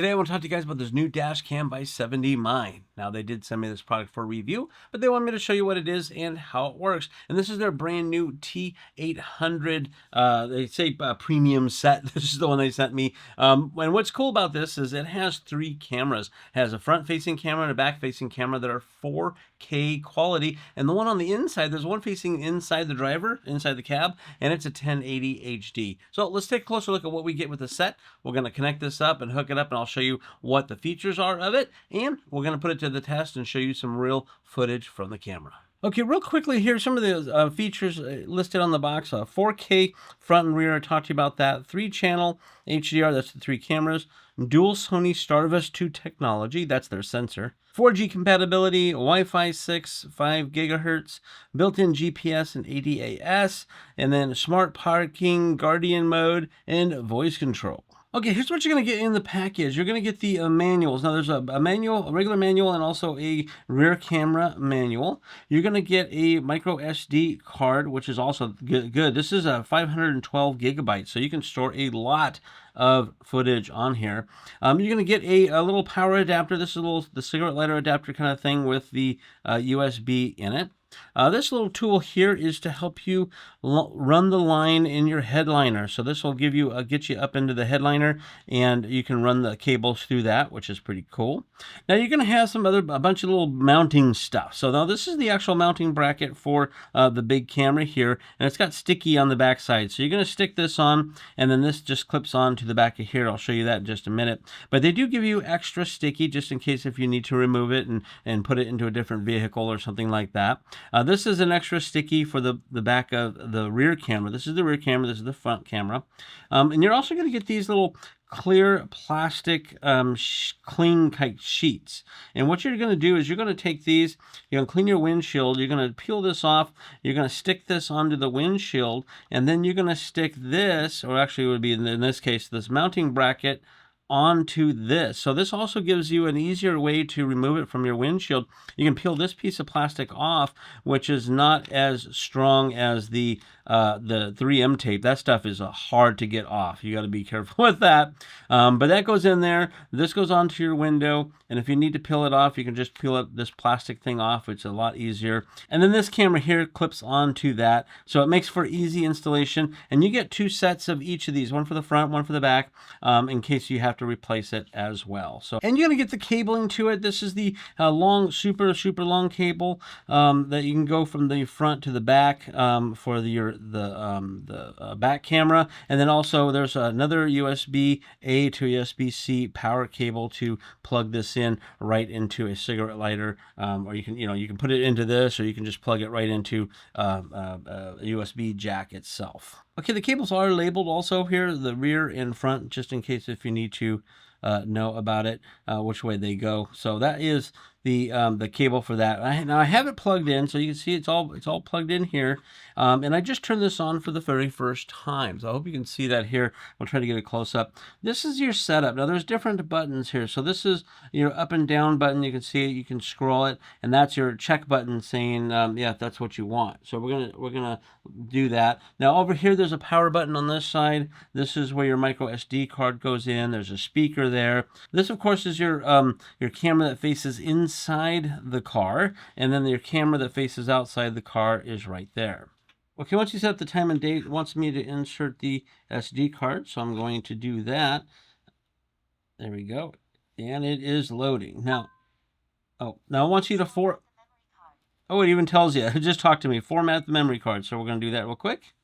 Today I want to talk to you guys about this new dash cam by 70 Mine. Now they did send me this product for review, but they want me to show you what it is and how it works. And this is their brand new T800, they say premium set. This is the one they sent me. And what's cool about this is it has 3 cameras. It has a front-facing camera and a back-facing camera that are 4K quality. And the one on the inside, there's one facing inside the driver, inside the cab, and it's a 1080 HD. So let's take a closer look at what we get with the set. We're going to connect this up and hook it up, and I'll show you what the features are of it, and we're going to put it to the test and show you some real footage from the camera. Okay, real quickly here, some of the features listed on the box. 4K front and rear, I talked to you about that. 3-channel HDR, that's the 3 cameras. Dual Sony STARVIS 2 technology, that's their sensor. 4G compatibility, Wi-Fi 6, 5 gigahertz, built-in GPS and ADAS, and then smart parking, guardian mode, and voice control. Okay, here's what you're going to get in the package. You're going to get the manuals. Now, there's a manual, a regular manual, and also a rear camera manual. You're going to get a micro SD card, which is also good. This is a 512 gigabytes, so you can store a lot of footage on here. You're going to get a little power adapter. This is the cigarette lighter adapter kind of thing with the USB in it. This little tool here is to help you run the line in your headliner. So this will give you get you up into the headliner, and you can run the cables through that, which is pretty cool. Now you're going to have a bunch of little mounting stuff. So now this is the actual mounting bracket for the big camera here, and it's got sticky on the back side. So you're going to stick this on, and then this just clips on to the back of here. I'll show you that in just a minute. But they do give you extra sticky just in case if you need to remove it and put it into a different vehicle or something like that. This is an extra sticky for the back of the rear camera. This is the rear camera. This is the front camera. And you're also going to get these little clear plastic clean kite sheets. And what you're going to do is you're going to take these, you're going to clean your windshield, you're going to peel this off, you're going to stick this onto the windshield, and then you're going to stick this, or actually it would be in this case, this mounting bracket onto this. So this also gives you an easier way to remove it from your windshield. You can peel this piece of plastic off, which is not as strong as the 3M tape. That stuff is hard to get off. You got to be careful with that. But that goes in there. This goes onto your window, and if you need to peel it off, you can just peel up this plastic thing off, which is a lot easier. And then this camera here clips onto that, so it makes for easy installation. And you get 2 sets of each of these, one for the front, one for the back, in case you have to replace it as well. So, and you're going to get the cabling to it. This is the long, super long cable that you can go from the front to the back for the back camera. And then also there's another USB-A to USB-C power cable to plug this in right into a cigarette lighter, or you can put it into this, or you can just plug it right into a USB jack itself. Okay, the cables are labeled also here, the rear and front, just in case if you need to know about it, which way they go. So that is the cable for that. Now I have it plugged in, so you can see it's all plugged in here, and I just turned this on for the very first time. So I hope you can see that here. I'll try to get a close up. This is your setup. Now there's different buttons here. So this is your up and down button. You can see it. You can scroll it, and that's your check button saying yeah, that's what you want. So we're gonna do that. Now over here there's a power button on this side. This is where your micro SD card goes in. There's a speaker there. This of course is your camera that faces inside the car, and then your camera that faces outside the car is right there. Okay, once you set the time and date, it wants me to insert the SD card, so I'm going to do that. There we go, and it is loading. Now it wants you to it even tells you, it just talked to me, format the memory card. So we're going to do that real quick.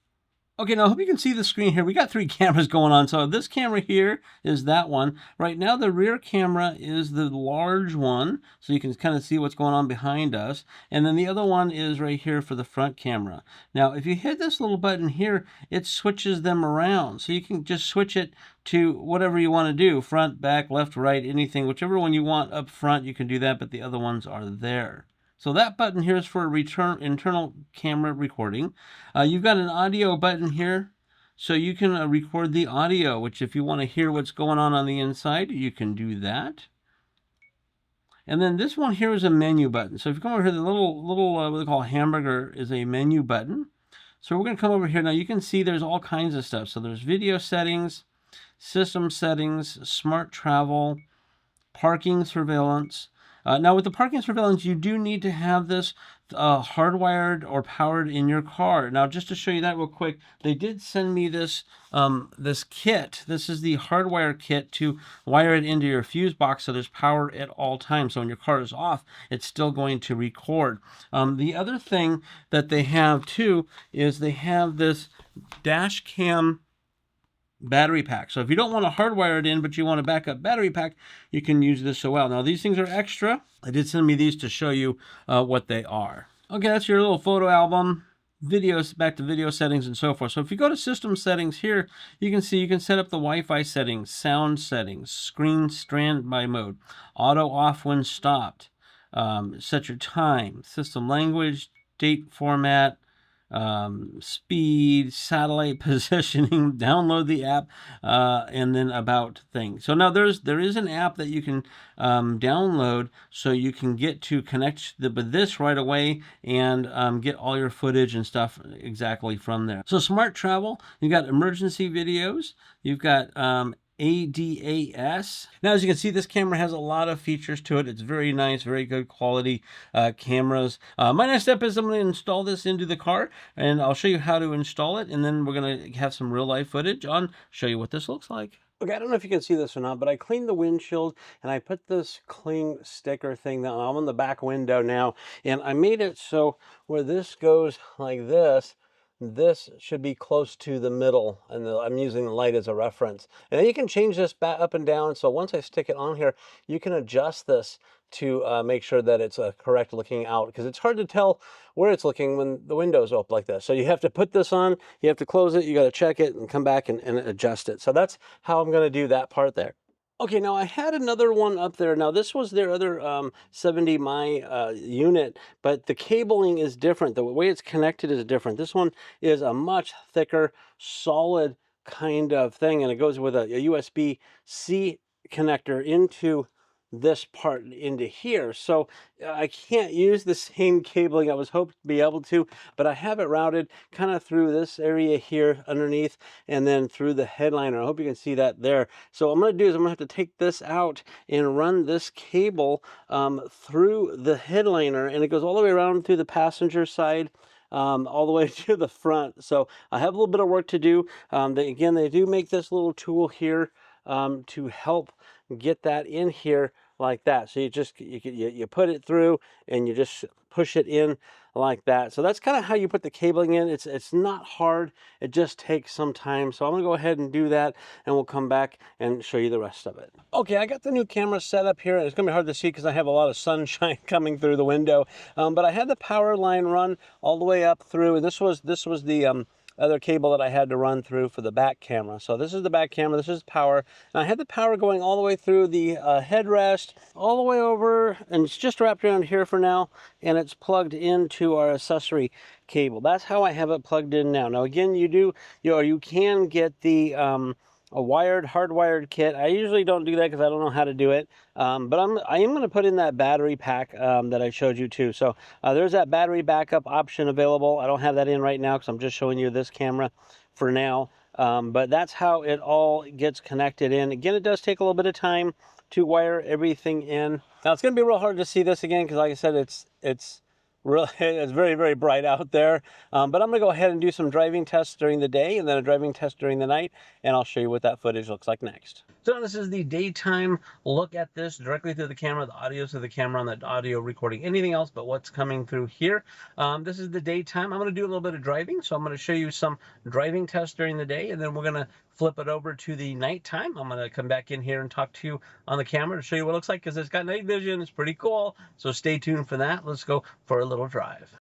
Okay, now I hope you can see the screen here. We got 3 cameras going on. So this camera here is that one. Right now the rear camera is the large one, so you can kind of see what's going on behind us. And then the other one is right here for the front camera. Now if you hit this little button here, it switches them around. So you can just switch it to whatever you want to do, front, back, left, right, anything. Whichever one you want up front, you can do that, but the other ones are there. So that button here is for internal camera recording. You've got an audio button here, so you can record the audio, which if you want to hear what's going on the inside, you can do that. And then this one here is a menu button. So if you come over here, the little what they call hamburger is a menu button. So we're going to come over here. Now you can see there's all kinds of stuff. So there's video settings. system settings, smart travel, parking surveillance. Now, with the parking surveillance, you do need to have this hardwired or powered in your car. Now, just to show you that real quick, they did send me this this kit. This is the hardwire kit to wire it into your fuse box so there's power at all times. So when your car is off, it's still going to record. The other thing that they have too is they have this dash cam battery pack. So if you don't want to hardwire it in, but you want a backup battery pack, you can use this as well. Now these things are extra. I did send me these to show you what they are. Okay, that's your little photo album. Videos, back to video settings and so forth. So if you go to system settings here, you can see you can set up the Wi-Fi settings, sound settings, screen standby mode, auto off when stopped, set your time, system language, date format, speed, satellite positioning, download the app, and then about things. So now there is an app that you can download so you can get to connect with this right away and get all your footage and stuff exactly from there. So smart travel, you've got emergency videos, you've got ADAS. Now, as you can see, this camera has a lot of features to it. It's very nice, very good quality cameras. My next step is I'm going to install this into the car, and I'll show you how to install it, and then we're going to have some real life footage on, show you what this looks like. Okay, I don't know if you can see this or not, but I cleaned the windshield and I put this clean sticker thing that I'm on the back window now, and I made it so where this goes like this should be close to the middle, and I'm using the light as a reference. And then you can change this back up and down. So once I stick it on here, you can adjust this to make sure that it's correct looking out, because it's hard to tell where it's looking when the window's up like this. So you have to put this on, you have to close it, you got to check it and come back and adjust it. So that's how I'm going to do that part there. Okay, now I had another one up there. Now this was their other 70 my unit, but the cabling is different. The way it's connected is different. This one is a much thicker, solid kind of thing, and it goes with a USB-C connector into this part into here. So I can't use the same cabling I was hoping to be able to, but I have it routed kind of through this area here underneath and then through the headliner. I hope you can see that there. So what I'm going to do is I'm going to have to take this out and run this cable through the headliner, and it goes all the way around through the passenger side all the way to the front. So I have a little bit of work to do. Again, they do make this little tool here to help get that in here like that. So you put it through and you just push it in like that. So that's kind of how you put the cabling in. It's not hard. It just takes some time. So I'm gonna go ahead and do that, and we'll come back and show you the rest of it. Okay, I got the new camera set up here. It's gonna be hard to see because I have a lot of sunshine coming through the window. But I had the power line run all the way up through, and this was the other cable that I had to run through for the back camera. So this is the back camera, this is power. And I had the power going all the way through the headrest, all the way over, and it's just wrapped around here for now, and it's plugged into our accessory cable. That's how I have it plugged in now. Now again, you can get the a hardwired kit. I usually don't do that because I don't know how to do it. But I am going to put in that battery pack that I showed you too. So there's that battery backup option available. I don't have that in right now because I'm just showing you this camera for now. But that's how it all gets connected in. Again, it does take a little bit of time to wire everything in. Now it's going to be real hard to see this again because, like I said, it's really, it's very, very bright out there. But I'm going to go ahead and do some driving tests during the day and then a driving test during the night, and I'll show you what that footage looks like next. So this is the daytime look at this directly through the camera, the audio through the camera on that audio recording, anything else but what's coming through here. This is the daytime. I'm going to do a little bit of driving, so I'm going to show you some driving tests during the day, and then we're going to flip it over to the nighttime. I'm going to come back in here and talk to you on the camera to show you what it looks like, because it's got night vision. It's pretty cool, so stay tuned for that. Let's go for a little drive.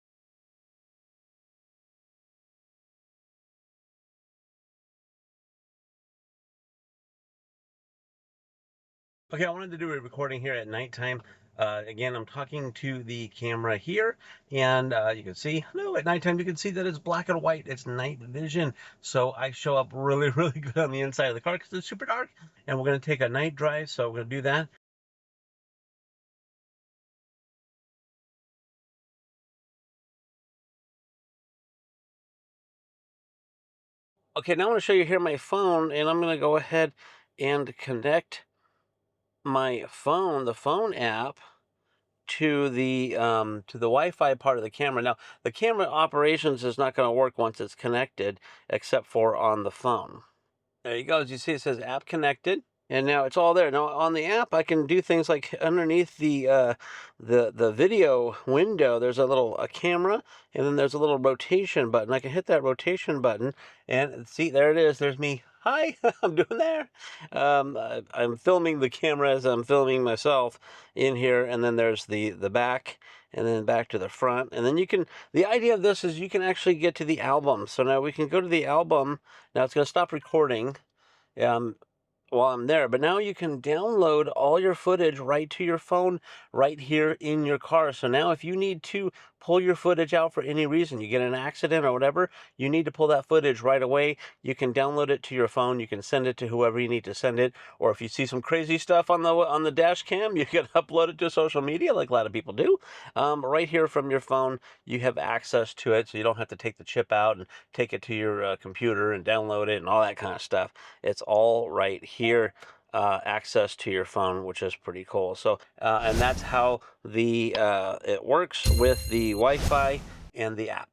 Okay, I wanted to do a recording here at nighttime. Again, I'm talking to the camera here, and you can see, no, at nighttime you can see that it's black and white. It's night vision, so I show up really, really good on the inside of the car because it's super dark, and we're going to take a night drive, so we're going to do that. Okay, now I'm going to show you here my phone, and I'm going to go ahead and connect my phone, the phone app, to the Wi-Fi part of the camera. Now, the camera operations is not going to work once it's connected, except for on the phone. There you go. As you see, it says app connected. And now it's all there. Now on the app, I can do things like underneath the video window. There's a camera, and then there's a little rotation button. I can hit that rotation button, and see, there it is. There's me. Hi, I'm doing there. I'm filming the camera as I'm filming myself in here, and then there's the back, and then back to the front, and then you can. The idea of this is you can actually get to the album. So now we can go to the album. Now it's going to stop recording. Um, while I'm there. But now you can download all your footage right to your phone right here in your car. So now if you need to pull your footage out for any reason, you get in an accident or whatever, you need to pull that footage right away, you can download it to your phone. You can send it to whoever you need to send it. Or if you see some crazy stuff on the dash cam, you can upload it to social media like a lot of people do. Right here from your phone, you have access to it, so you don't have to take the chip out and take it to your computer and download it and all that kind of stuff. It's all right here, access to your phone, which is pretty cool. So, and that's how it works with the Wi-Fi and the app.